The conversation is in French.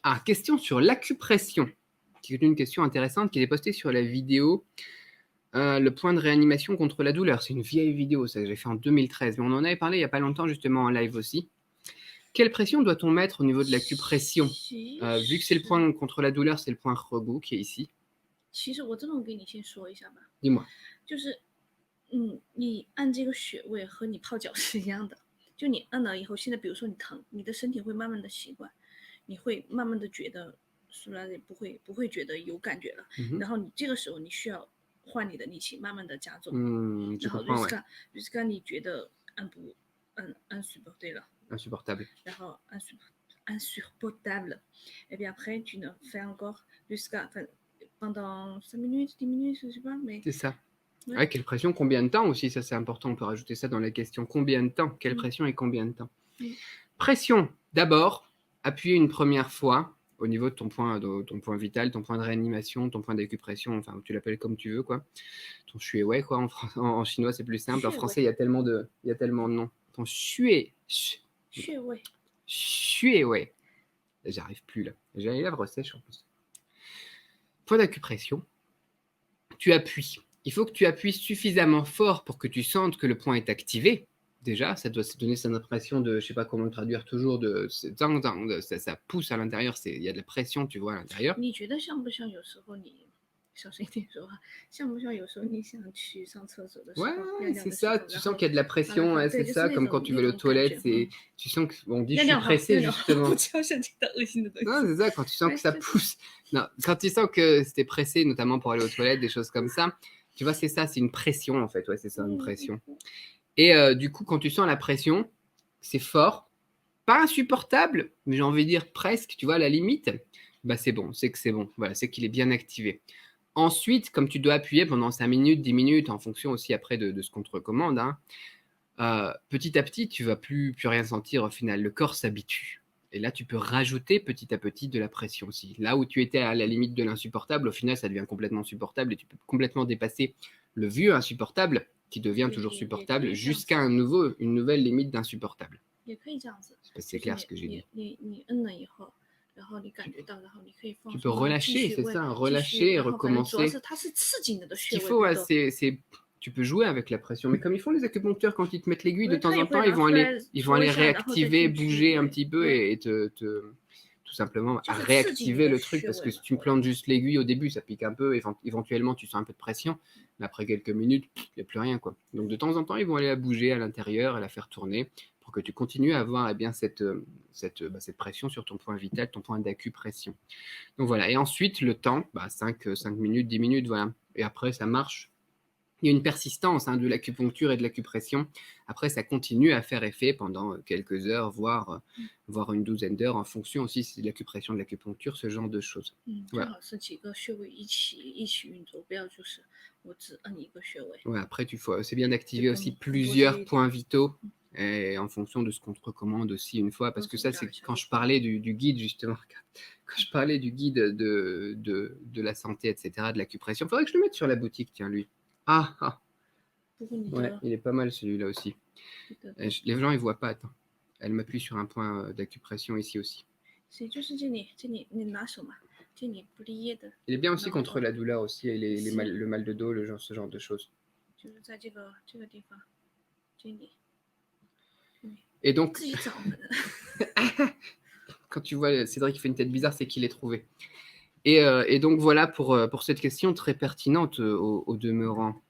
Ah, question sur l'acupression. C'est une question intéressante qui est postée sur la vidéo le point de réanimation contre la douleur. C'est une vieille vidéo, ça que j'ai fait en 2013, mais on en avait parlé il n'y a pas longtemps justement en live aussi. Quelle pression doit-on mettre au niveau de l'acupression vu que c'est le point contre la douleur, c'est le point Regou qui est ici. 其实我这么跟你先说一下吧， Dis-moi. 就是你按这个穴位和你泡脚是一样的，就你按了以后，现在比如说你疼，你的身体会慢慢的习惯，你会慢慢的觉得苏拉不会觉得有感觉了，然后你这个时候你需要换你的力气，慢慢的加重，然后瑞斯卡你觉得insupportable， 然后insupportable, et bien après tu ne fais encore jusqu'à pendant 5 minutes, 10 minutes, je sais pas, mais... C'est ça. Ouais, quelle pression, combien de temps aussi, ça c'est important, on peut rajouter ça dans la question. Combien de temps, quelle pression et combien de temps. Pression, d'abord, appuyer une première fois au niveau de ton point vital, ton point de réanimation, ton point d'acupression, enfin tu l'appelles comme tu veux, quoi. Ton xuewei, quoi, en chinois c'est plus simple, en français il y a tellement de noms. Ton xuewei. J'arrive plus là, j'ai les lèvres sèches en plus. Point d'acupression, tu appuies. Il faut que tu appuies suffisamment fort pour que tu sentes que le point est activé. Déjà, ça doit se donner cette impression de, je sais pas comment le traduire toujours, de ça pousse à l'intérieur, il y a de la pression, tu vois, à l'intérieur. 你觉得像不像有时候你小声一点说话，像不像有时候你想去上厕所的时候， Ouais, c'est ça, tu sens qu'il y a de la pression, ouais, c'est ça, comme quand tu vas aux toilettes, tu sens qu'on dit je suis pressé justement. Non, c'est ça, quand tu sens que ça pousse. Non, quand tu sens que c'était pressé, notamment pour aller aux toilettes, des choses comme ça, tu vois, c'est ça, c'est une pression en fait, ouais, c'est ça, une pression. Et du coup, quand tu sens la pression, c'est fort, pas insupportable, mais j'ai envie de dire presque, tu vois, à la limite, bah c'est bon, c'est que c'est bon, voilà, c'est qu'il est bien activé. Ensuite, comme tu dois appuyer pendant 5 minutes, 10 minutes, en fonction aussi après de ce qu'on te recommande, hein, petit à petit, tu vas plus rien sentir au final. Le corps s'habitue. Et là, tu peux rajouter petit à petit de la pression aussi. Là où tu étais à la limite de l'insupportable, au final, ça devient complètement supportable et tu peux complètement dépasser le vieux insupportable qui devient toujours supportable jusqu'à une nouvelle limite d'insupportable. Je sais pas si c'est clair ce que j'ai dit. Tu peux relâcher, c'est ça, relâcher et recommencer. Ce qu'il faut, c'est tu peux jouer avec la pression, mais comme ils font les acupuncteurs quand ils te mettent l'aiguille, de temps en temps, ils vont aller réactiver, bouger un petit peu et tout simplement à réactiver le truc, parce que si tu me plantes juste l'aiguille au début, ça pique un peu, éventuellement tu sens un peu de pression, mais après quelques minutes, il n'y a plus rien, quoi. Donc de temps en temps, ils vont aller la bouger à l'intérieur et la faire tourner pour que tu continues à avoir bien cette pression sur ton point vital, ton point d'acupression. Donc voilà, et ensuite le temps, 5 minutes, 10 minutes, voilà. Et après ça marche. Il y a une persistance de l'acupuncture et de l'acupression. Après, ça continue à faire effet pendant quelques heures, voire une douzaine d'heures, en fonction aussi si c'est de l'acupression, de l'acupuncture, ce genre de choses. Voilà. Ouais, après, c'est bien d'activer aussi plusieurs points vitaux et en fonction de ce qu'on te recommande aussi une fois. Parce que ça, c'est quand je parlais du guide, justement. Quand je parlais du guide de la santé, etc., de l'acupression, il faudrait que je le mette sur la boutique, tiens, lui. Ah. Ouais, il est pas mal celui-là aussi. Les gens, ils voient pas, attends. Elle m'appuie sur un point d'acupression ici aussi. Il est bien aussi contre la douleur aussi, et le mal de dos, ce genre de choses. Et donc, quand tu vois Cédric qui fait une tête bizarre, c'est qu'il est trouvé. Et donc voilà pour cette question très pertinente au demeurant.